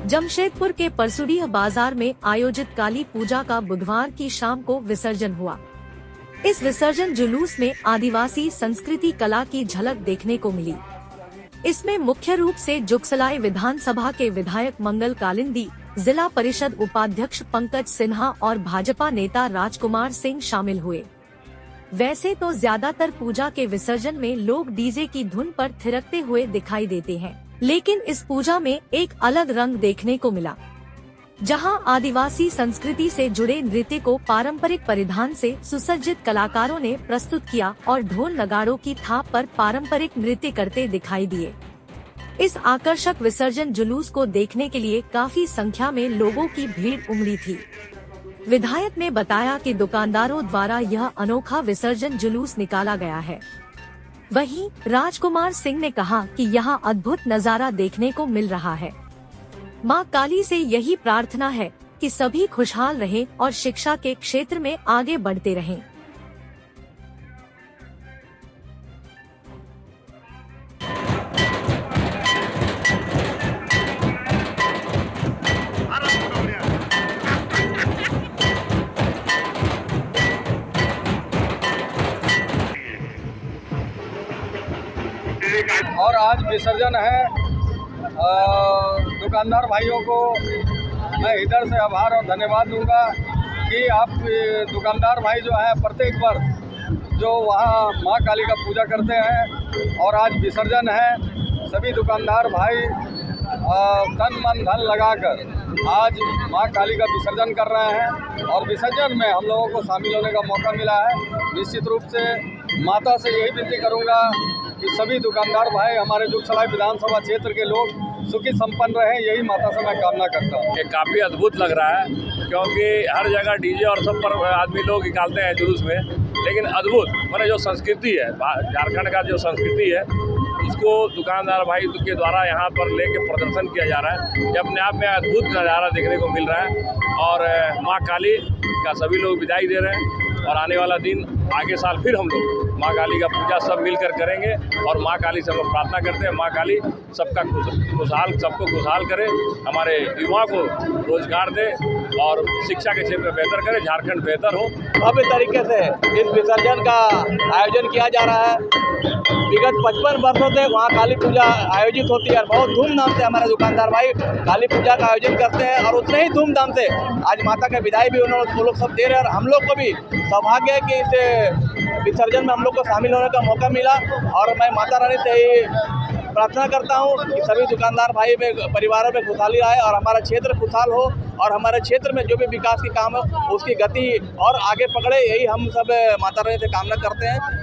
जमशेदपुर के परसुडीह बाजार में आयोजित काली पूजा का बुधवार की शाम को विसर्जन हुआ। इस विसर्जन जुलूस में आदिवासी संस्कृति कला की झलक देखने को मिली। इसमें मुख्य रूप से जुगसलाई विधानसभा के विधायक मंगल कालिंदी, जिला परिषद उपाध्यक्ष पंकज सिन्हा और भाजपा नेता राजकुमार सिंह शामिल हुए। वैसे तो ज्यादातर पूजा के विसर्जन में लोग डीजे की धुन पर थिरकते हुए दिखाई देते हैं, लेकिन इस पूजा में एक अलग रंग देखने को मिला, जहां आदिवासी संस्कृति से जुड़े नृत्य को पारंपरिक परिधान से सुसज्जित कलाकारों ने प्रस्तुत किया और ढोल नगाड़ों की थाप पर पारंपरिक नृत्य करते दिखाई दिए। इस आकर्षक विसर्जन जुलूस को देखने के लिए काफी संख्या में लोगों की भीड़ उमड़ी थी। विधायक ने बताया कि दुकानदारों द्वारा यह अनोखा विसर्जन जुलूस निकाला गया है। वहीं राजकुमार सिंह ने कहा कि यहां अद्भुत नजारा देखने को मिल रहा है। मां काली से यही प्रार्थना है कि सभी खुशहाल रहें और शिक्षा के क्षेत्र में आगे बढ़ते रहें। और आज विसर्जन है। दुकानदार भाइयों को मैं इधर से आभार और धन्यवाद दूंगा कि आप दुकानदार भाई जो है प्रत्येक वर्ष जो वहाँ माँ काली का पूजा करते हैं और आज विसर्जन है। सभी दुकानदार भाई तन मन धन लगाकर आज माँ काली का विसर्जन कर रहे हैं और विसर्जन में हम लोगों को शामिल होने का मौका मिला है। निश्चित रूप से माता से यही विनती करूँगा कि सभी दुकानदार भाई, हमारे जुगसलाई विधानसभा क्षेत्र के लोग सुखी संपन्न रहें, यही माता से मैं कामना करता हूँ। ये काफ़ी अद्भुत लग रहा है क्योंकि हर जगह डीजे और सब पर आदमी लोग निकालते हैं जुलूस में, लेकिन अद्भुत मैंने जो संस्कृति है, झारखंड का जो संस्कृति है, उसको दुकानदार भाई के द्वारा यहाँ पर लेके प्रदर्शन किया जा रहा है। ये अपने आप में अद्भुत नज़ारा देखने को मिल रहा है और माँ काली का सभी लोग विदाई दे रहे हैं और आने वाला दिन आगे साल फिर हम लोग माँ काली का पूजा सब मिलकर करेंगे और माँ काली से हम लोग प्रार्थना करते हैं माँ काली सबका सबको खुशहाल करे, हमारे युवाओं को रोजगार दे और शिक्षा के क्षेत्र में बेहतर करे, झारखंड बेहतर हो। भव्य तरीके से इस विसर्जन का आयोजन किया जा रहा है। विगत 55 वर्षों से वहाँ काली पूजा आयोजित होती है और बहुत धूमधाम से हमारे दुकानदार भाई काली पूजा का आयोजन करते हैं और उतने ही धूमधाम से आज माता का विदाई भी वो लोग सब दे रहे हैं और हम लोग को भी सौभाग्य है कि इस विसर्जन में हम लोग को शामिल होने का मौका मिला। और मैं माता रानी से ही प्रार्थना करता हूँ कि सभी दुकानदार भाई में परिवारों में खुशहाली आए और हमारा क्षेत्र खुशहाल हो और हमारे क्षेत्र में जो भी विकास के काम है उसकी गति और आगे पकड़े, यही हम सब माता रानी से कामना करते हैं।